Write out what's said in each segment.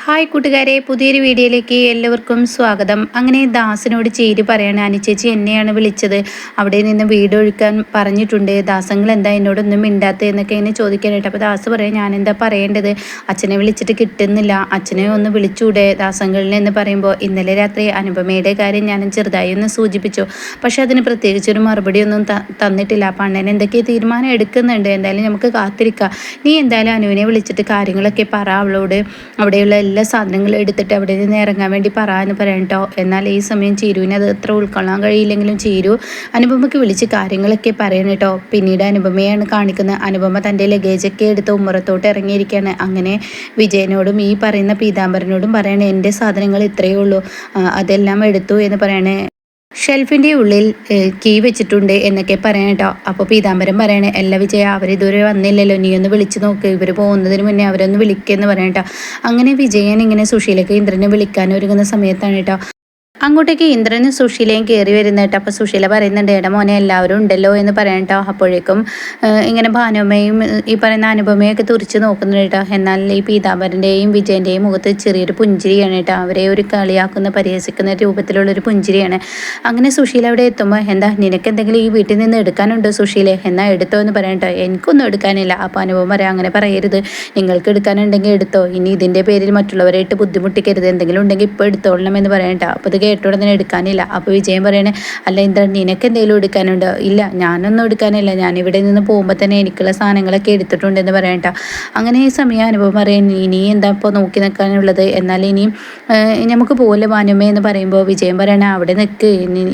Hi കൂട്ടുകാരെ, പുതിയൊരു വീഡിയോയിലേക്ക് എല്ലാവർക്കും സ്വാഗതം. അങ്ങനെ ദാസിനോട് ചേരി പറയാണ്, അനുചേച്ചി എന്നെയാണ് വിളിച്ചത്, അവിടെ നിന്ന് വീട് ഒഴിക്കാൻ പറഞ്ഞിട്ടുണ്ട്, ദാസങ്ങൾ എന്താ എന്നോടൊന്നും മിണ്ടാത്തത് എന്നൊക്കെ എന്നെ ചോദിക്കാനായിട്ട്. അപ്പോൾ ദാസ് പറയാം, ഞാൻ എന്താ പറയേണ്ടത്, അച്ഛനെ വിളിച്ചിട്ട് കിട്ടുന്നില്ല, അച്ഛനെ ഒന്ന് വിളിച്ചൂടെ ദാസങ്ങളിൽ എന്ന് പറയുമ്പോൾ, ഇന്നലെ രാത്രി അനുപമയുടെ കാര്യം ഞാൻ ചെറുതായി ഒന്ന് സൂചിപ്പിച്ചു, പക്ഷെ അതിന് പ്രത്യേകിച്ചൊരു മറുപടി ഒന്നും തന്നിട്ടില്ല. അപ്പം അണ്ണൻ എന്തൊക്കെ തീരുമാനം എടുക്കുന്നുണ്ട്, എന്തായാലും നമുക്ക് കാത്തിരിക്കാം. നീ എന്തായാലും അനുവിനെ വിളിച്ചിട്ട് കാര്യങ്ങളൊക്കെ പറ, അവളോട് അവിടെയുള്ള എല്ലാ സാധനങ്ങളും എടുത്തിട്ട് അവിടെ നിന്ന് ഇറങ്ങാൻ വേണ്ടി പറയാൻ കേട്ടോ. എന്നാൽ ഈ സമയം ചീരുവിന് അത് അത്ര ഉൾക്കൊള്ളാൻ കഴിയില്ലെങ്കിലും ചീരു അനുപമയ്ക്ക് വിളിച്ച് കാര്യങ്ങളൊക്കെ പറയണം കേട്ടോ. പിന്നീട് അനുപമയാണ് കാണിക്കുന്നത്. അനുപമ തൻ്റെ ലഗേജൊക്കെ എടുത്ത് ഉമ്മറത്തോട്ട് ഇറങ്ങിയിരിക്കുകയാണ്. അങ്ങനെ വിജയനോടും ഈ പറയുന്ന പീതാംബരനോടും പറയണേ, എൻ്റെ സാധനങ്ങൾ ഇത്രയേ ഉള്ളൂ, അതെല്ലാം എടുത്തു എന്ന് പറയണേ. ഷെൽഫിൻ്റെ ഉള്ളിൽ കീ വെച്ചിട്ടുണ്ട് എന്നൊക്കെ പറയാം കേട്ടോ. അപ്പോൾ പീതാംബരം പറയണേ, എല്ലാ വിജയ അവരിതുവരെ വന്നില്ലല്ലോ, നീ ഒന്ന് വിളിച്ച് നോക്ക്, ഇവർ പോകുന്നതിന് മുന്നേ അവരൊന്ന് വിളിക്കുമെന്ന് പറയാം കേട്ടോ. അങ്ങനെ വിജയൻ ഇങ്ങനെ സുശീലയ്ക്ക് ഇന്ദ്രനെ വിളിക്കാൻ ഒരുങ്ങുന്ന സമയത്താണ് കേട്ടോ അങ്ങോട്ടേക്ക് ഇന്ദ്രനും സുശീലയും കയറി വരുന്നേട്ടോ. അപ്പോൾ സുശീല പറയുന്നുണ്ട്, എടാ മോനെ എല്ലാവരും ഉണ്ടല്ലോ എന്ന് പറയാം കേട്ടോ. അപ്പോഴേക്കും ഇങ്ങനെ ഭാനുമ്മയും ഈ പറയുന്ന അനുപമയൊക്കെ തുറിച്ച് നോക്കുന്നുണ്ട് കേട്ടോ. എന്നാൽ ഈ പീതാംബരൻ്റെയും വിജയൻ്റെയും മുഖത്ത് ചെറിയൊരു പുഞ്ചിരിയാണ് കേട്ടോ. അവരെ ഒരു കളിയാക്കുന്ന പരിഹസിക്കുന്ന രൂപത്തിലുള്ളൊരു പുഞ്ചിരിയാണ്. അങ്ങനെ സുശീല അവിടെ എത്തുമ്പോൾ, എന്താ നിനക്ക് എന്തെങ്കിലും ഈ വീട്ടിൽ നിന്ന് എടുക്കാനുണ്ടോ സുശീലെ, എന്നാൽ എടുത്തോ എന്ന് പറയാം കേട്ടോ. എനിക്കൊന്നും എടുക്കാനില്ല. അപ്പോൾ അനുപമ പറയാം, അങ്ങനെ പറയരുത്, നിങ്ങൾക്ക് എടുക്കാനുണ്ടെങ്കിൽ എടുത്തോ, ഇനി ഇതിൻ്റെ പേരിൽ മറ്റുള്ളവരായിട്ട് ബുദ്ധിമുട്ടിക്കരുത്, എന്തെങ്കിലും ഉണ്ടെങ്കിൽ ഇപ്പോൾ എടുത്തോളണം എന്ന് പറയാം കേട്ടോ. അപ്പോൾ ഇത് കേട്ടോടെ തന്നെ എടുക്കാനില്ല. അപ്പോൾ വിജയം പറയണേ, അല്ല ഇന്ദ്രൻ നിനക്ക് എന്തെങ്കിലും എടുക്കാനുണ്ടോ? ഇല്ല, ഞാനൊന്നും എടുക്കാനില്ല, ഞാനിവിടെ നിന്ന് പോകുമ്പോൾ തന്നെ എനിക്കുള്ള സാധനങ്ങളൊക്കെ എടുത്തിട്ടുണ്ടെന്ന് പറയണ്ട. അങ്ങനെ ഈ സമയം അനുഭവം പറയാൻ, ഇനി എന്താ ഇപ്പോൾ നോക്കി നിൽക്കാനുള്ളത്, എന്നാൽ ഇനിയും നമുക്ക് പോലെ ഭാനുമേ എന്ന് പറയുമ്പോൾ വിജയം പറയണേ, അവിടെ നിൽക്ക്,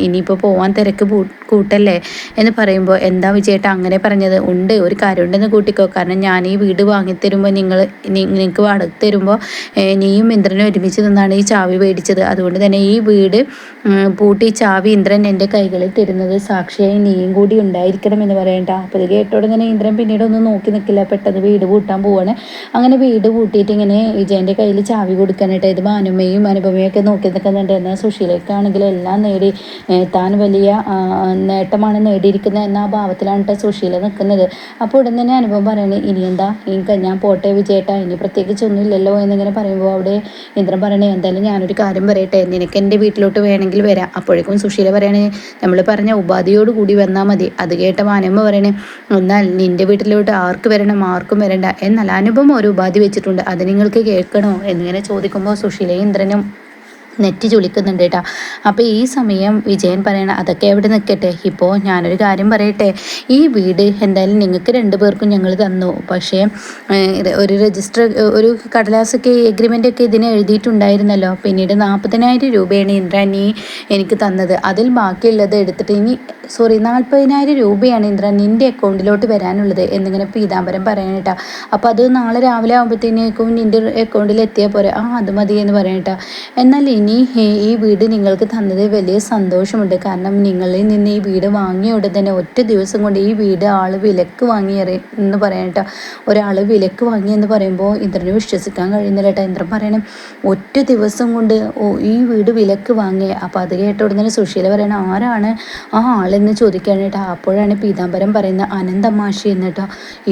ഇനിയിപ്പോൾ പോകാൻ തിരക്ക് കൂട്ടല്ലേ എന്ന് പറയുമ്പോൾ, എന്താ വിജയേട്ടാ അങ്ങനെ പറഞ്ഞത്? ഉണ്ട്, ഒരു കാര്യമുണ്ടെന്ന് കൂട്ടിക്കോ, കാരണം ഞാൻ ഈ വീട് വാങ്ങിത്തരുമ്പോൾ നിങ്ങൾക്ക് വാടക തരുമ്പോൾ നീയും ഇന്ദ്രനും ഒരുമിച്ച് നിന്നാണ് ഈ ചാവി മേടിച്ചത്, അതുകൊണ്ട് തന്നെ ഈ വീട് പൂട്ടി ചാവി ഇന്ദ്രൻ എൻ്റെ കൈകളിൽ തരുന്നത് സാക്ഷിയായി നീയും കൂടി ഉണ്ടായിരിക്കണം എന്ന് പറയണ്ട. അപ്പോൾ ഇത് കേട്ടോടെ തന്നെ ഇന്ദ്രൻ പിന്നീട് ഒന്നും നോക്കി നിൽക്കില്ല, പെട്ടെന്ന് വീട് പൂട്ടാൻ പോവാണ്. അങ്ങനെ വീട് പൂട്ടിയിട്ട് ഇങ്ങനെ വിജയൻ്റെ കയ്യിൽ ചാവി കൊടുക്കാനായിട്ട് ഇത് ഭാനുമ്മയും അനുപമയൊക്കെ നോക്കി നിൽക്കുന്നുണ്ട്. എന്നാൽ സുശീലയ്ക്കാണെങ്കിൽ എല്ലാം നേടി, താൻ വലിയ നേട്ടമാണ് നേടിയിരിക്കുന്നത് എന്ന ആ ഭാവത്തിലാണ് കേട്ടോ സുശീല നിൽക്കുന്നത്. അപ്പോൾ ഉടൻ തന്നെ അനുഭവം പറയണേ, ഇനി എന്താ ഞാൻ പോട്ടെ വിജയേട്ടാ, ഇനി പ്രത്യേകിച്ചൊന്നും ഇല്ലല്ലോ എന്നിങ്ങനെ പറയുമ്പോൾ അവിടെ ഇന്ദ്രൻ പറയണേ, എന്തായാലും ഞാനൊരു കാര്യം പറയട്ടെ, നിനക്ക് എൻ്റെ വീട്ടിലോട്ട് വേണമെങ്കിൽ വരാം. അപ്പോഴേക്കും സുശീല പറയണേ, നമ്മൾ പറഞ്ഞ ഉപാധിയോട് കൂടി വന്നാൽ മതി. അത് കേട്ട മാനമ്മ പറയണേ, എന്നാൽ നിൻ്റെ വീട്ടിലോട്ട് ആർക്ക് വരണം, ആർക്കും വരണ്ട, എന്നാൽ അനുപമ ഒരു ഉപാധി വെച്ചിട്ടുണ്ട്, അത് നിങ്ങൾക്ക് കേൾക്കണോ എന്നിങ്ങനെ ചോദിക്കുമ്പോൾ സുശീലയും ഇന്ദ്രനും നെറ്റി ചുളിക്കുന്നുണ്ട് കേട്ടോ. അപ്പോൾ ഈ സമയം വിജയൻ പറയണം, അതൊക്കെ എവിടെ നിൽക്കട്ടെ, ഇപ്പോൾ ഞാനൊരു കാര്യം പറയട്ടെ, ഈ വീട് എന്തായാലും നിങ്ങൾക്ക് 2 പേർക്കും ഞങ്ങൾ തന്നു, പക്ഷേ ഒരു രജിസ്റ്റർ ഒരു കടലാസൊക്കെ എഗ്രിമെൻ്റൊക്കെ ഇതിന് എഴുതിയിട്ടുണ്ടായിരുന്നല്ലോ. പിന്നീട് 40,000 രൂപയാണ് ഇന്ദ്ര നീ എനിക്ക് തന്നത്, അതിൽ ബാക്കിയുള്ളത് എടുത്തിട്ട് 40,000 രൂപയാണ് ഇന്ദ്ര നിൻ്റെ അക്കൗണ്ടിലോട്ട് വരാനുള്ളത് എന്നിങ്ങനെ പീതാംബരം പറയാൻ കേട്ടോ. അപ്പോൾ അത് നാളെ രാവിലെ ആകുമ്പോഴത്തേക്കും നിൻ്റെ അക്കൗണ്ടിൽ എത്തിയാൽ പോരെ. അത് മതി എന്ന് പറയാൻ കേട്ടോ. എന്നാൽ ഇനി ഈ വീട് നിങ്ങൾക്ക് തന്നത് വലിയ സന്തോഷമുണ്ട്, കാരണം നിങ്ങളിൽ നിന്ന് ഈ വീട് വാങ്ങിയ ഉടൻ തന്നെ ഒറ്റ ദിവസം കൊണ്ട് ഈ വീട് ആൾ വിലക്ക് വാങ്ങി എന്ന് പറയാൻ കേട്ടോ. ഒരാൾ വിലക്ക് വാങ്ങി എന്ന് പറയുമ്പോൾ ഇന്ദ്രന് വിശ്വസിക്കാൻ കഴിയുന്നില്ല കേട്ടോ. ഇന്ദ്രൻ പറയണം, ഒറ്റ ദിവസം കൊണ്ട് ഈ വീട് വിലക്ക് വാങ്ങിയേ. അപ്പോൾ അത് കേട്ട ഉടൻ തന്നെ സുശീല പറയണം, ആരാണ് ആ ആളെന്ന് ചോദിക്കുകയാണ് കേട്ടോ. അപ്പോഴാണ് പീതാംബരം പറയുന്ന അനന്തമാഷി എന്നിട്ടോ.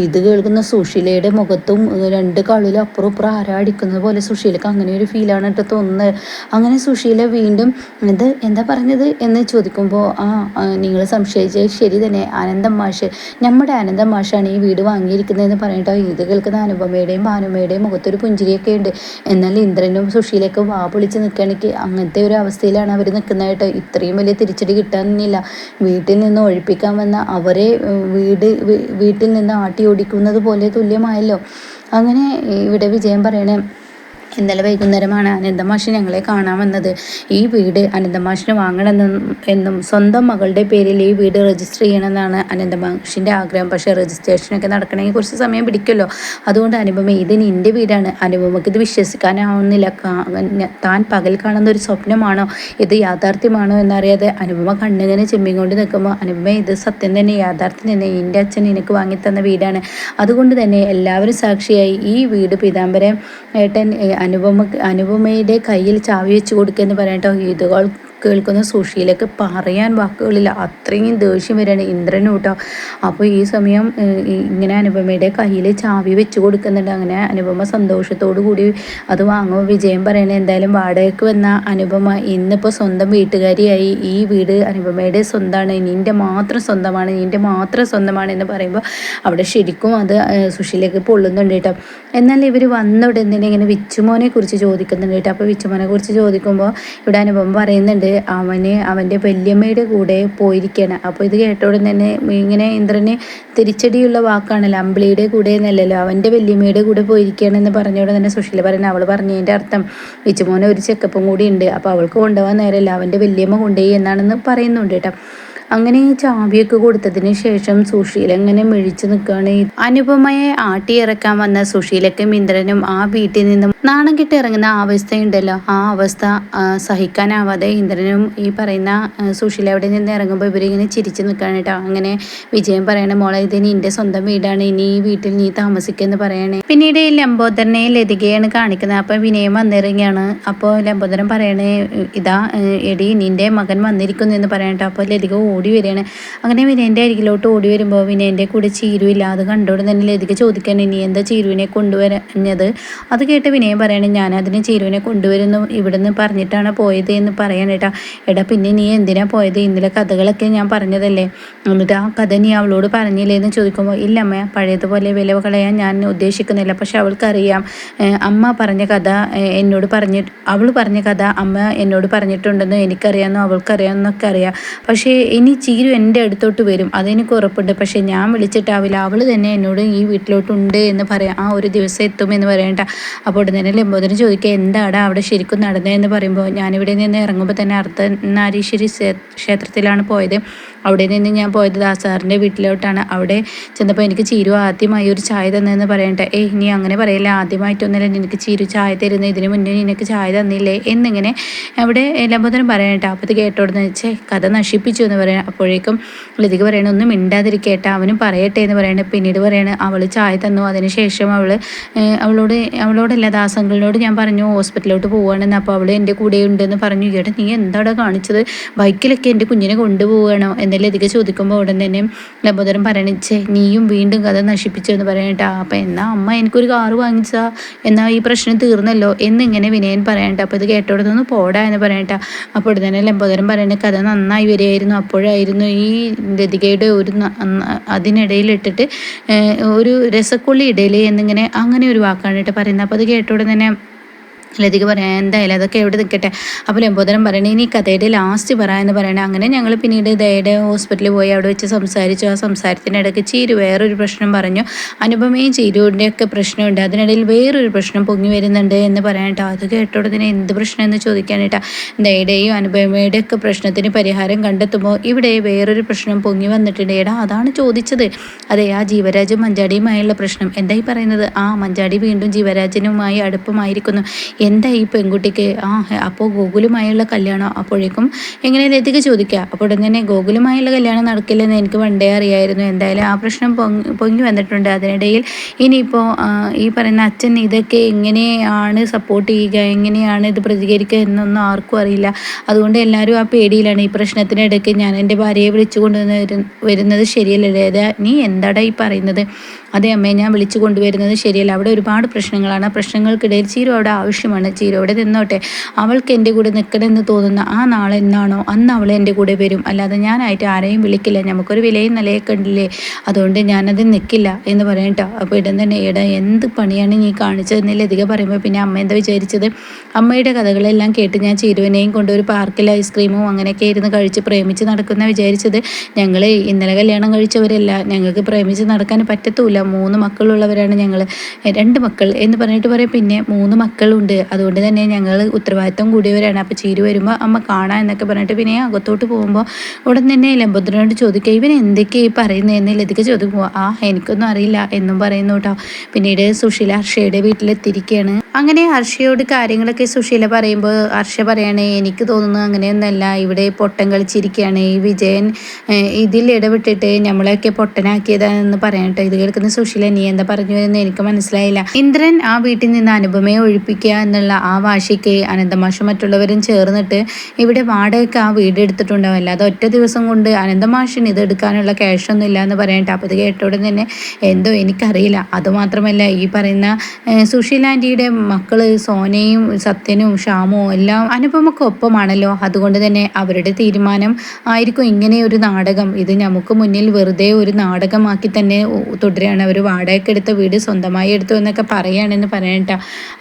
ഇത് കേൾക്കുന്ന സുശീലയുടെ മുഖത്തും 2 കാളിലും അപ്പുറം ഇപ്പുറം ആരാടിക്കുന്നത് പോലെ സുശീലക്ക് അങ്ങനെ ഒരു ഫീലാണ് കേട്ടോ തോന്നുന്നത്. അങ്ങനെ സുശീല വീണ്ടും എന്താ പറഞ്ഞത് എന്ന് ചോദിക്കുമ്പോൾ, നിങ്ങൾ സംശയിച്ചത് ശരി തന്നെ, ആനന്ദം മാഷ്, നമ്മുടെ ആനന്ദം മാഷാണ് ഈ വീട് വാങ്ങിയിരിക്കുന്നതെന്ന് പറയട്ടോ. ഇത് കേൾക്കുന്ന അനുപമയുടെയും ഭാനുമ്മയുടെയും മുഖത്തൊരു പുഞ്ചിരിയൊക്കെ ഉണ്ട്. എന്നാൽ ഇന്ദ്രനും സുശീലയൊക്കെ വാ പൊളിച്ച് നിൽക്കുകയാണെങ്കിൽ അങ്ങനത്തെ ഒരു അവസ്ഥയിലാണ് അവർ നിൽക്കുന്നതായിട്ട്. ഇത്രയും വലിയ തിരിച്ചടി കിട്ടാനില്ല. വീട്ടിൽ നിന്ന് ഒഴിപ്പിക്കാൻ വന്ന അവരെ വീട്ടിൽ നിന്ന് ആട്ടി ഓടിക്കുന്നത് പോലെ തുല്യമായല്ലോ. അങ്ങനെ ഇവിടെ വിജയം പറയണേ, ഇന്നലെ വൈകുന്നേരമാണ് അനന്തമാഷി ഞങ്ങളെ കാണാൻ വന്നത്. ഈ വീട് അനന്തമാഷിന് വാങ്ങണമെന്നും സ്വന്തം മകളുടെ പേരിൽ ഈ വീട് രജിസ്റ്റർ ചെയ്യണമെന്നാണ് അനന്തമാഷിൻ്റെ ആഗ്രഹം. പക്ഷേ രജിസ്ട്രേഷനൊക്കെ നടക്കണമെങ്കിൽ കുറച്ച് സമയം പിടിക്കുമല്ലോ. അതുകൊണ്ട് അനുപമ, ഇത് നിൻ്റെ വീടാണ്. അനുപമയ്ക്ക് ഇത് വിശ്വസിക്കാനാവുന്നില്ല. താൻ പകൽ കാണുന്ന ഒരു സ്വപ്നമാണോ, ഇത് യാഥാർത്ഥ്യമാണോ എന്നറിയാതെ അനുപമ കണ്ണിങ്ങനെ ചെമ്മിക്കൊണ്ട് നിൽക്കുമ്പോൾ, അനുപമ ഇത് സത്യം തന്നെ, യാഥാർത്ഥ്യം തന്നെ, എൻ്റെ അച്ഛൻ എനിക്ക് വാങ്ങിത്തന്ന വീടാണ്. അതുകൊണ്ട് തന്നെ എല്ലാവരും സാക്ഷിയായി ഈ വീട് പീതാംബരം ഏട്ടൻ അനുപമയുടെ കയ്യിൽ ചാവി വെച്ച് കൊടുക്കുകയെന്ന് പറയട്ടോ. ഇത് കേൾക്കുന്ന സുശീലക്ക് പറയാൻ വാക്കുകളില്ല. അത്രയും ദേഷ്യം വരികയാണ് ഇന്ദ്രനും കേട്ടോ. അപ്പോൾ ഈ സമയം ഇങ്ങനെ അനുപമയുടെ കയ്യിൽ ചാവി വെച്ച് കൊടുക്കുന്നുണ്ട്. അങ്ങനെ അനുപമ സന്തോഷത്തോടു കൂടി അത് വാങ്ങുമ്പോൾ വിജയം പറയണേ, എന്തായാലും വാടകയ്ക്ക് വന്ന അനുപമ ഇന്നിപ്പോൾ സ്വന്തം വീട്ടുകാരിയായി. ഈ വീട് അനുപമയുടെ സ്വന്തമാണ്, നിൻ്റെ മാത്രം സ്വന്തമാണ്, നിൻ്റെ മാത്രം സ്വന്തമാണ് എന്ന് പറയുമ്പോൾ അവിടെ ശരിക്കും അത് സുശീലക്ക് പൊള്ളുന്നുണ്ട് കേട്ടോ. എന്നാൽ ഇവർ വന്ന ഉടനെ ഇങ്ങനെ വിച്ചുമോനെ കുറിച്ച് ചോദിക്കുന്നുണ്ട് കേട്ടോ. അപ്പോൾ വിച്ചുമോനെ കുറിച്ച് ചോദിക്കുമ്പോൾ ഇവിടെ അനുപമ പറയുന്നുണ്ട് അവൻ്റെ വല്യമ്മയുടെ കൂടെ പോയിരിക്കുകയാണ്. അപ്പോൾ ഇത് കേട്ട ഉടനെ തന്നെ ഇങ്ങനെ ഇന്ദ്രന് തിരിച്ചടിയുള്ള വാക്കാണല്ലോ, അമ്പിളിയുടെ കൂടെ എന്നല്ലല്ലോ, അവൻ്റെ വല്യമ്മയുടെ കൂടെ പോയിരിക്കുകയാണെന്ന് പറഞ്ഞോടെ തന്നെ സുശീല പറയുന്നത്. അവൾ പറഞ്ഞതിൻ്റെ അർത്ഥം വിച്ചുമോനെ ഒരു ചെക്കപ്പും കൂടി ഉണ്ട്, അപ്പോൾ അവൾക്ക് കൊണ്ടുപോകാൻ നേരമല്ല, അവൻ്റെ വല്യമ്മ കൊണ്ടുപോയി എന്നാണെന്ന് പറയുന്നുണ്ട് കേട്ടോ. അങ്ങനെ ചാവിയൊക്കെ കൊടുത്തതിന് ശേഷം സുശീല ഇങ്ങനെ മിഴിച്ചു നിൽക്കുകയാണ്. അനുപമയെ ആട്ടിയിറക്കാൻ വന്ന സുശീലക്കും ഇന്ദ്രനും ആ വീട്ടിൽ നിന്നും നാണം കെട്ടി ഇറങ്ങുന്ന അവസ്ഥയുണ്ടല്ലോ, ആ അവസ്ഥ സഹിക്കാനാവാതെ ഇന്ദ്രനും ഈ പറയുന്ന സുശീല അവിടെ നിന്ന് ഇറങ്ങുമ്പോൾ ഇവരിങ്ങനെ ചിരിച്ചു നിൽക്കുകയാണ് കേട്ടോ. അങ്ങനെ വിജയം പറയണ, മോളെ ഇത് നിന്റെ സ്വന്തം വീടാണ്, ഇനി ഈ വീട്ടിൽ നീ താമസിക്കുമെന്ന് പറയണേ. പിന്നീട് ലംബോദരനെ ലതികയാണ് കാണിക്കുന്നത്. അപ്പോൾ വിനയം വന്നിറങ്ങിയാണ്. അപ്പോൾ ലംബോദരൻ പറയണേ, ഇതാ എടി നിന്റെ മകൻ വന്നിരിക്കുന്നു എന്ന് പറയട്ടോ. അപ്പോൾ ലതിക ഓടി വരികയാണ്. അങ്ങനെ വിനയൻ്റെ അരികിലോട്ട് ഓടി വരുമ്പോൾ വിനയൻ്റെ കൂടെ ചീരുവില്ല. അത് കണ്ടോടെ തന്നെ ലതിക ചോദിക്കാൻ, ഇനി എന്താ ചീരുവിനെ കൊണ്ടുവരുന്നത്? അത് കേട്ട് വിനയം പറയണേ, ഞാനതിന് ചീരുവിനെ കൊണ്ടുവരുന്നു ഇവിടുന്ന് പറഞ്ഞിട്ടാണ് പോയത് എന്ന് പറയാൻ കേട്ടാ. എടാ പിന്നെ നീ എന്തിനാ പോയത്? ഇന്നലെ കഥകളൊക്കെ ഞാൻ പറഞ്ഞതല്ലേ, എന്നിട്ട് ആ കഥ നീ അവളോട് പറഞ്ഞില്ലേ എന്ന് ചോദിക്കുമ്പോൾ, ഇല്ലമ്മ, പഴയതുപോലെ വില കളയാൻ ഞാൻ ഉദ്ദേശിക്കുന്നില്ല. പക്ഷെ അവൾക്കറിയാം, അമ്മ പറഞ്ഞ കഥ എന്നോട് അവൾ പറഞ്ഞ കഥ അമ്മ എന്നോട് പറഞ്ഞിട്ടുണ്ടെന്ന് എനിക്കറിയാമെന്നോ അവൾക്കറിയാമെന്നൊക്കെ അറിയാം. പക്ഷേ ഇനി ചീരു എൻ്റെ അടുത്തോട്ട് വരും, അതെനിക്ക് ഉറപ്പുണ്ട്. പക്ഷേ ഞാൻ വിളിച്ചിട്ടാവില്ല, അവൾ തന്നെ എന്നോട് ഈ വീട്ടിലോട്ടുണ്ട് എന്ന് പറയാം, ആ ഒരു ദിവസം എത്തുമെന്ന് പറയണ്ട. അപ്പോൾ ഉടനെ തന്നെ ലംബോദരൻ ചോദിക്കുക, എന്താടാ അവിടെ ശരിക്കും നടന്നതെന്ന് പറയുമ്പോൾ, ഞാനിവിടെ നിന്ന് ഇറങ്ങുമ്പോൾ തന്നെ അർദ്ധനാരീശ്വരി ക്ഷേത്രത്തിലാണ് പോയത്. അവിടെ നിന്ന് ഞാൻ പോയത് ദാസാറിൻ്റെ വീട്ടിലോട്ടാണ്. അവിടെ ചെന്നപ്പോൾ എനിക്ക് ചീരു ആദ്യമായി ഒരു ചായ തന്നതെന്ന് പറയട്ടെ. നീ അങ്ങനെ പറയില്ല, ആദ്യമായിട്ടൊന്നുമില്ല നിനക്ക് ചീരു ചായ തരുന്നത്, ഇതിന് മുന്നേ നിനക്ക് ചായ തന്നില്ലേ എന്നിങ്ങനെ അവിടെ ലംബോദരൻ പറയട്ടെ. അപ്പോൾ ഇത് കേട്ടോടുന്ന് വെച്ചേ കഥ നശിപ്പിച്ചു എന്ന് പറയാം. അപ്പോഴേക്കും ലതിക പറയണ, ഒന്നും മിണ്ടാതിരിക്കട്ടെ, അവനും പറയട്ടെ എന്ന് പറയണേ. പിന്നീട് പറയണ, അവൾ ചായ തന്നു, അതിനുശേഷം അവളോടല്ല ദാസങ്ങളിനോട് ഞാൻ പറഞ്ഞു ഹോസ്പിറ്റലിലോട്ട് പോവുകയാണെന്ന്. അപ്പോൾ അവൾ എൻ്റെ കൂടെ ഉണ്ടെന്ന് പറഞ്ഞു. ചേട്ടാ നീ എന്താടാ കാണിച്ചത്? ബൈക്കിലൊക്കെ എൻ്റെ കുഞ്ഞിനെ കൊണ്ടുപോവുകയാണോ എന്ന് ലതിക ചോദിക്കുമ്പോൾ ഉടൻ തന്നെ ലംബോദരൻ പറയണിച്ചേ, നീയും വീണ്ടും കഥ നശിപ്പിച്ചു എന്ന് പറയട്ടാ. അപ്പം എന്നാൽ അമ്മ എനിക്കൊരു കാറ് വാങ്ങിച്ചാ, എന്നാൽ ഈ പ്രശ്നം തീർന്നല്ലോ എന്നിങ്ങനെ വിനയൻ പറയണ്ട. അപ്പോൾ ഇത് കേട്ടോടത്തൊന്ന് പോടാ എന്ന് പറയട്ടാ. അപ്പോൾ ഉടൻ തന്നെ ലംബോദരൻ പറയണ, കഥ നന്നായി വരികയായിരുന്നു, അപ്പോഴായിരുന്നു ഈ ലതികയുടെ ഒരു അതിനിടയിലിട്ടിട്ട് ഒരു രസക്കൊള്ളി ഇടയിൽ എന്നിങ്ങനെ അങ്ങനെ ഒരു വാക്കാണ് കേട്ടോ പറയുന്നത്. അപ്പോൾ അത് കേട്ടോടെ തന്നെ ലതിക പറയാം, എന്തായാലും അതൊക്കെ എവിടെ നിൽക്കട്ടെ. അപ്പോൾ ലംബോദരൻ പറയണേ, ഇനി കഥയുടെ ലാസ്റ്റ് പറയാമെന്ന് പറയണേ. അങ്ങനെ ഞങ്ങൾ പിന്നീട് ദയയുടെ ഹോസ്പിറ്റലിൽ പോയി അവിടെ വെച്ച് സംസാരിച്ചു. ആ സംസാരത്തിനിടയ്ക്ക് ചീരു വേറൊരു പ്രശ്നം പറഞ്ഞു. അനുപമയും ചീരുവിൻ്റെയൊക്കെ പ്രശ്നമുണ്ട്, അതിനിടയിൽ വേറൊരു പ്രശ്നം പൊങ്ങി വരുന്നുണ്ട് എന്ന് പറയാനായിട്ടോ. അത് കേട്ടോടതിന് എന്ത് പ്രശ്നം എന്ന് ചോദിക്കാനായിട്ടാ. ദയയുടെയും അനുപമയുടെ ഒക്കെ പ്രശ്നത്തിന് പരിഹാരം കണ്ടെത്തുമ്പോൾ ഇവിടെ വേറൊരു പ്രശ്നം പൊങ്ങി വന്നിട്ടുണ്ട്. എടാ അതാണ് ചോദിച്ചത്. അതെ, ആ ജീവരാജും മഞ്ചാടിയുമായുള്ള പ്രശ്നം. എന്തായി പറയുന്നത്? ആ മഞ്ചാടി വീണ്ടും ജീവരാജനുമായി അടുപ്പമായിരിക്കുന്നു. എന്താ ഈ പെൺകുട്ടിക്ക്? അപ്പോൾ ഗോകുലുമായുള്ള കല്യാണം അപ്പോഴേക്കും എങ്ങനെ ലതിക ചോദിക്കുക. അപ്പോൾ ഉടൻ തന്നെ ഗോകുലുമായുള്ള കല്യാണം നടക്കില്ലെന്ന് എനിക്ക് പണ്ടേ അറിയായിരുന്നു. എന്തായാലും ആ പ്രശ്നം പൊങ്ങി വന്നിട്ടുണ്ട്. അതിനിടയിൽ ഇനിയിപ്പോൾ ഈ പറയുന്ന അച്ഛൻ ഇതൊക്കെ എങ്ങനെയാണ് സപ്പോർട്ട് ചെയ്യുക, എങ്ങനെയാണ് ഇത് പ്രതികരിക്കുക എന്നൊന്നും ആർക്കും അറിയില്ല. അതുകൊണ്ട് എല്ലാവരും ആ പേടിയിലാണ്. ഈ പ്രശ്നത്തിനിടയ്ക്ക് ഞാൻ എൻ്റെ ഭാര്യയെ വിളിച്ചു വരുന്നത് ശരിയല്ലേ? നീ എന്താടാ ഈ പറയുന്നത്? അതേ അമ്മയെ ഞാൻ വിളിച്ചു കൊണ്ടുവരുന്നത് ശരിയല്ല. അവിടെ ഒരുപാട് പ്രശ്നങ്ങളാണ്. ആ പ്രശ്നങ്ങൾക്കിടയിൽ ചീരു അവിടെ ആവശ്യമാണ്. ചീരു അവിടെ നിന്നോട്ടെ. അവൾക്ക് എൻ്റെ കൂടെ നിൽക്കണമെന്ന് തോന്നുന്ന ആ നാളെ എന്നാണോ അന്ന് അവൾ എൻ്റെ കൂടെ വരും. അല്ലാതെ ഞാനായിട്ട് ആരെയും വിളിക്കില്ല. നമുക്കൊരു വിലയും നിലയൊക്കെ ഉണ്ടല്ലേ, അതുകൊണ്ട് ഞാനത് നിൽക്കില്ല എന്ന് പറയട്ടോ. അപ്പോൾ ഇടം തന്നെ എന്ത് പണിയാണ് നീ കാണിച്ചതെന്ന് ലതിക പറയുമ്പോൾ പിന്നെ അമ്മ എന്താ വിചാരിച്ചത്? അമ്മയുടെ കഥകളെല്ലാം കേട്ട് ഞാൻ ചീരുവിനെയും കൊണ്ട് ഒരു പാർക്കിൽ ഐസ്ക്രീമും അങ്ങനെയൊക്കെ ഇരുന്ന് കഴിച്ച് പ്രേമിച്ച് നടക്കുന്ന വിചാരിച്ചത്. ഞങ്ങൾ ഇന്നലെ കല്യാണം കഴിച്ചവരല്ല, ഞങ്ങൾക്ക് പ്രേമിച്ച് നടക്കാൻ പറ്റത്തൂല. 3 മക്കളുള്ളവരാണ് ഞങ്ങൾ, 2 മക്കൾ എന്ന് പറഞ്ഞിട്ട് പറയും. പിന്നെ 3 മക്കളുണ്ട്, അതുകൊണ്ട് തന്നെ ഞങ്ങൾ ഉത്തരവാദിത്വം കൂടിയവരാണ്. അപ്പോൾ ചീരു വരുമ്പോൾ അമ്മ കാണാം എന്നൊക്കെ പറഞ്ഞിട്ട് പിന്നെ അകത്തോട്ട് പോകുമ്പോൾ ഉടൻ തന്നെ ലംബോദരനോട് ചോദിക്കുക, ഇവൻ എന്തൊക്കെയായി പറയുന്നതെന്ന് ലതിക ചോദിക്കുമ്പോൾ എനിക്കൊന്നും അറിയില്ല എന്നും പറയുന്നു കേട്ടോ. പിന്നീട് സുശീല ഹർഷയുടെ വീട്ടിലെത്തിയിരിക്കുകയാണ്. അങ്ങനെ ഹർഷയോട് കാര്യങ്ങളൊക്കെ സുശീല പറയുമ്പോൾ ഹർഷ പറയാണ്, എനിക്ക് തോന്നുന്നു അങ്ങനെയൊന്നല്ല, ഇവിടെ പൊട്ടൻ കളിച്ചിരിക്കുകയാണ് ഈ വിജയൻ, ഇതിൽ ഇടപെട്ടിട്ട് നമ്മളെയൊക്കെ പൊട്ടനാക്കിയതാണെന്ന് പറയട്ടെ. ഇത് കേൾക്കുന്ന സുശീല നീ എന്താ പറഞ്ഞു എന്ന് എനിക്ക് മനസ്സിലായില്ല. ഇന്ദ്രൻ ആ വീട്ടിൽ നിന്ന് അനുപമയെ ഒഴിപ്പിക്കുക എന്നുള്ള ആ വാശിക്ക് അനന്തമാഷും മറ്റുള്ളവരും ചേർന്നിട്ട് ഇവിടെ വാടകയ്ക്ക് ആ വീട് എടുത്തിട്ടുണ്ടാവും. അല്ലാതെ ഒറ്റ ദിവസം കൊണ്ട് അനന്തമാഷിന് ഇത് എടുക്കാനുള്ള ക്യാഷൊന്നും ഇല്ല എന്ന് പറയട്ടെ. അപ്പോൾ ഇത് കേട്ടോടെ തന്നെ എന്തോ എനിക്കറിയില്ല. അതുമാത്രമല്ല ഈ പറയുന്ന സുശീല ആൻറ്റിയുടെ മക്കൾ സോനയും സത്യനും ഷാമും എല്ലാം അനുപമക്ക് ഒപ്പമാണല്ലോ. അതുകൊണ്ട് തന്നെ അവരുടെ തീരുമാനം ആയിരിക്കും ഇങ്ങനെ ഒരു നാടകം. ഇത് നമുക്ക് മുന്നിൽ വെറുതെ ഒരു നാടകമാക്കി തന്നെ തുടരുകയാണ്. അവർ വാടകയ്ക്ക് എടുത്ത വീട് സ്വന്തമായി എടുത്തു എന്നൊക്കെ പറയുകയാണെന്ന് പറയണ്ട.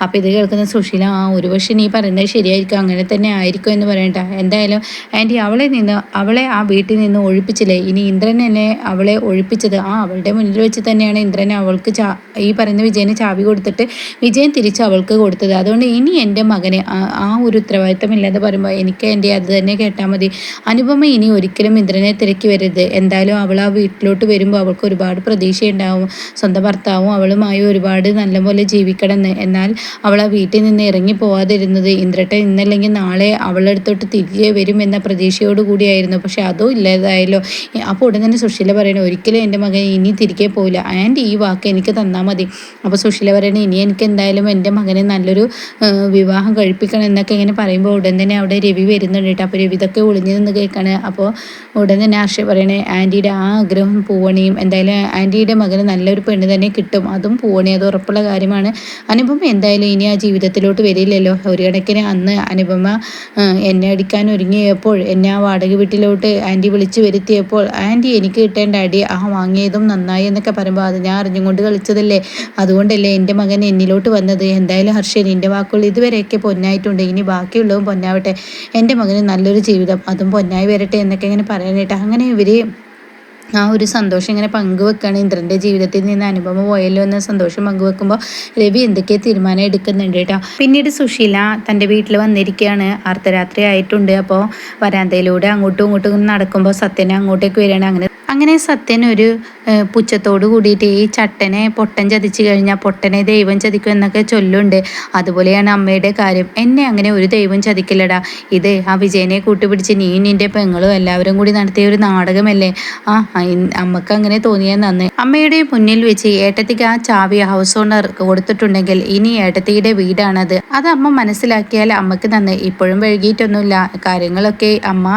അപ്പോൾ ഇത് കേൾക്കുന്ന സുശീല ഒരുപക്ഷെ നീ പറയുന്നത് ശരിയായിരിക്കും, അങ്ങനെ തന്നെ ആയിരിക്കും എന്ന് പറയണ്ട. എന്തായാലും ആൻറ്റി അവളെ ആ വീട്ടിൽ നിന്ന് ഒഴിപ്പിച്ചില്ലേ, ഇനി ഇന്ദ്രൻ എന്നെ അവളെ ഒഴിപ്പിച്ചത് അവളുടെ മുന്നിൽ വെച്ച് തന്നെയാണ് ഇന്ദ്രൻ അവൾക്ക് ഈ പറയുന്ന വിജയന് ചാവി കൊടുത്തിട്ട് വിജയൻ തിരിച്ച് അവൾക്ക് കൊടുത്തത്. അതുകൊണ്ട് ഇനി എൻ്റെ മകന് ആ ഒരു ഉത്തരവാദിത്തമില്ലാതെ പറയുമ്പോൾ എനിക്ക് എൻ്റെ അത് തന്നെ കേട്ടാൽ മതി. അനുപമ ഇനി ഒരിക്കലും ഇന്ദ്രനെ തിരക്കി വരരുത്. എന്തായാലും അവൾ ആ വീട്ടിലോട്ട് വരുമ്പോൾ അവൾക്ക് ഒരുപാട് പ്രതീക്ഷയുണ്ടാവും, സ്വന്തം ഭർത്താവും അവളുമായി ഒരുപാട് നല്ലപോലെ ജീവിക്കണമെന്ന്. എന്നാൽ അവൾ ആ വീട്ടിൽ നിന്ന് ഇറങ്ങി പോവാതിരുന്നത് ഇന്ദ്രട്ടൻ ഇന്നല്ലെങ്കിൽ നാളെ അവളുടെ അടുത്തോട്ട് തിരികെ വരും എന്ന പ്രതീക്ഷയോട് കൂടിയായിരുന്നു. പക്ഷെ അതും ഇല്ലാതായല്ലോ. അപ്പോൾ ഉടൻ തന്നെ സുശീല പറയണേ, ഒരിക്കലും എൻ്റെ മകൻ ഇനി തിരികെ പോവില്ല, ആൻഡ് ഈ വാക്ക് എനിക്ക് തന്നാൽ മതി. അപ്പോൾ സുശീല പറയണേ, ഇനി എനിക്ക് എന്തായാലും എൻ്റെ മകനെ നല്ലൊരു വിവാഹം കഴിപ്പിക്കണം എന്നൊക്കെ ഇങ്ങനെ പറയുമ്പോൾ ഉടൻ തന്നെ അവിടെ രവി വരുന്നുണ്ട് കേട്ടോ. അപ്പോൾ രവി ഇതൊക്കെ ഒളിഞ്ഞു നിന്ന് കേൾക്കാണ്. അപ്പോൾ ഉടൻ തന്നെ ഹർഷ പറയണേ, ആൻറ്റിയുടെ ആ ആഗ്രഹം പൂവണിയും, എന്തായാലും ആൻറ്റിയുടെ മകന് നല്ലൊരു പെണ്ണ് തന്നെ കിട്ടും, അതും പൂവണി, അത് ഉറപ്പുള്ള കാര്യമാണ്. അനുപമ എന്തായാലും ഇനി ആ ജീവിതത്തിലോട്ട് വരില്ലല്ലോ. ഒരു കണക്കിന് അന്ന് അനുപമ എന്നെ അടിക്കാൻ ഒരുങ്ങിയപ്പോൾ, എന്നെ ആ വാടക വീട്ടിലോട്ട് ആൻറ്റി വിളിച്ചു വരുത്തിയപ്പോൾ ആൻറ്റി എനിക്ക് കിട്ടേണ്ട അടി വാങ്ങിയതും നന്നായി എന്നൊക്കെ പറയുമ്പോൾ അത് ഞാൻ അറിഞ്ഞും കൊണ്ട് കളിച്ചതല്ലേ, അതുകൊണ്ടല്ലേ എൻ്റെ മകൻ എന്നിലോട്ട് വന്നത്. എന്തായാലും ഹർഷൻ എൻ്റെ വാക്കുകൾ ഇതുവരെയൊക്കെ പൊന്നായിട്ടുണ്ട്, ഇനി ബാക്കിയുള്ളതും പൊന്നാവട്ടെ, എൻ്റെ മകന് നല്ലൊരു ജീവിതം അതും പൊന്നായി വരട്ടെ എന്നൊക്കെ ഇങ്ങനെ പറയാനായിട്ട് അങ്ങനെ ഇവർ ആ ഒരു സന്തോഷം ഇങ്ങനെ പങ്കുവെക്കുകയാണ്. ഇന്ദ്രൻ്റെ ജീവിതത്തിൽ നിന്ന് അനുപമ പോയല്ലോ എന്ന സന്തോഷം പങ്കുവെക്കുമ്പോൾ രവി എന്തൊക്കെ തീരുമാനം എടുക്കുന്നുണ്ട് കേട്ടോ. പിന്നീട് സുശീല തൻ്റെ വീട്ടിൽ വന്നിരിക്കുകയാണ്. അർദ്ധരാത്രി ആയിട്ടുണ്ട്. അപ്പോൾ വരാന്തയിലൂടെ അങ്ങോട്ടും ഇങ്ങോട്ടും നടക്കുമ്പോൾ സത്യനെ അങ്ങോട്ടേക്ക് വരികയാണ്. അങ്ങനെ സത്യൻ ഒരു പുച്ഛത്തോട് കൂടിയിട്ട് ഈ ചട്ടനെ പൊട്ടൻ ചതിച്ചു കഴിഞ്ഞാൽ പൊട്ടനെ ദൈവം ചതിക്കും എന്നൊക്കെ ചൊല്ലുണ്ട്. അതുപോലെയാണ് അമ്മയുടെ കാര്യം. എന്നെ അങ്ങനെ ഒരു ദൈവം ചതിക്കില്ലടാ, ഇത് ആ വിജയനെ കൂട്ടുപിടിച്ച് നീ നിൻ്റെ പെങ്ങളും എല്ലാവരും കൂടി നടത്തിയ ഒരു നാടകമല്ലേ. അമ്മക്ക് അങ്ങനെ തോന്നിയാൽ നന്ന്. അമ്മയുടെ മുന്നിൽ വെച്ച് ഏട്ടത്തിക്ക് ആ ചാവി ഹൗസ് ഓണർ കൊടുത്തിട്ടുണ്ടെങ്കിൽ ഇനി ഏട്ടത്തിയുടെ വീടാണത്, അത് അമ്മ മനസ്സിലാക്കിയാൽ അമ്മക്ക് നന്ന്. ഇപ്പോഴും വൈകിട്ടൊന്നുമില്ല, കാര്യങ്ങളൊക്കെ അമ്മ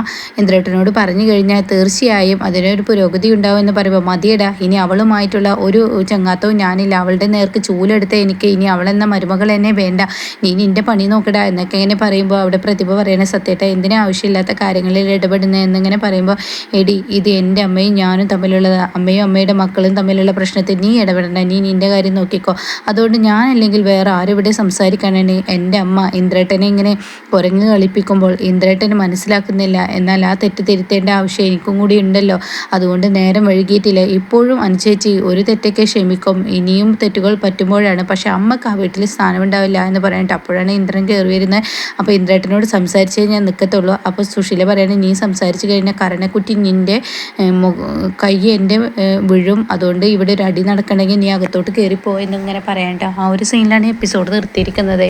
ഇന്ദ്രേട്ടനോട് പറഞ്ഞു കഴിഞ്ഞാൽ തീർച്ചയായും അതിനൊരു പുരോഗതി ഉണ്ടാവും എന്ന് പറയുമ്പോൾ മതിയടാ, ഇനി അവളുമായിട്ടുള്ള ഒരു ചങ്ങാത്തവും ഞാനില്ല, അവളുടെ നേർക്ക് ചൂലെടുത്ത എനിക്ക് ഇനി അവളെന്ന മരുമകൾ എന്നെ വേണ്ട, നീ നിൻ്റെ പണി നോക്കടാ എന്നൊക്കെ ഇങ്ങനെ പറയുമ്പോൾ അവിടെ പ്രതിഭ പറയണ സത്യേട്ട എന്തിനാ ആവശ്യമില്ലാത്ത കാര്യങ്ങളിൽ ഇടപെടുന്നത് എന്നിങ്ങനെ പറയുമ്പോൾ എടി ഇത് എൻ്റെ അമ്മയും ഞാനും തമ്മിലുള്ളത്, അമ്മയും അമ്മയുടെ മക്കളും തമ്മിലുള്ള പ്രശ്നത്തിൽ നീ ഇടപെടണ്ട, നീ നിൻ്റെ കാര്യം നോക്കിക്കോ, അതുകൊണ്ട് ഞാനല്ലെങ്കിൽ വേറെ ആരിവിടെ സംസാരിക്കാനാണ്. എൻ്റെ അമ്മ ഇന്ദ്രേട്ടനെ ഇങ്ങനെ കുരങ്ങ് കളിപ്പിക്കുമ്പോൾ ഇന്ദ്രേട്ടന് മനസ്സിലാക്കുന്നില്ല, എന്നാൽ ആ തെറ്റ് തിരുത്തേണ്ട ആവശ്യം എനിക്കും കൂടി ഉണ്ടല്ലോ, അതുകൊണ്ട് നേരം വൈകിയിട്ടില്ല. ഇപ്പോഴും അനുചേച്ചി ഒരു തെറ്റൊക്കെ ക്ഷമിക്കും, ഇനിയും തെറ്റുകൾ പറ്റുമ്പോഴാണ്, പക്ഷെ അമ്മക്ക് ആ വീട്ടിൽ സ്ഥാനമുണ്ടാവില്ല എന്ന് പറഞ്ഞിട്ട് അപ്പോഴാണ് ഇന്ദ്രൻ കയറി വരുന്നത്. അപ്പോൾ ഇന്ദ്രേട്ടനോട് സംസാരിച്ചേ ഞാൻ നിൽക്കത്തുള്ളൂ. അപ്പോൾ സുശീല പറയണേ, നീ സംസാരിച്ച് കഴിഞ്ഞാൽ കരണക്കുറ്റി നിൻ്റെ കൈ എൻ്റെ വീഴും, അതുകൊണ്ട് ഇവിടെ ഒരു അടി നടക്കണമെങ്കിൽ നീ അകത്തോട്ട് കയറിപ്പോ എന്നിങ്ങനെ പറയണ്ട. ആ ഒരു സീനിലാണ് എപ്പിസോഡ് നിർത്തിയിരിക്കുന്നത്.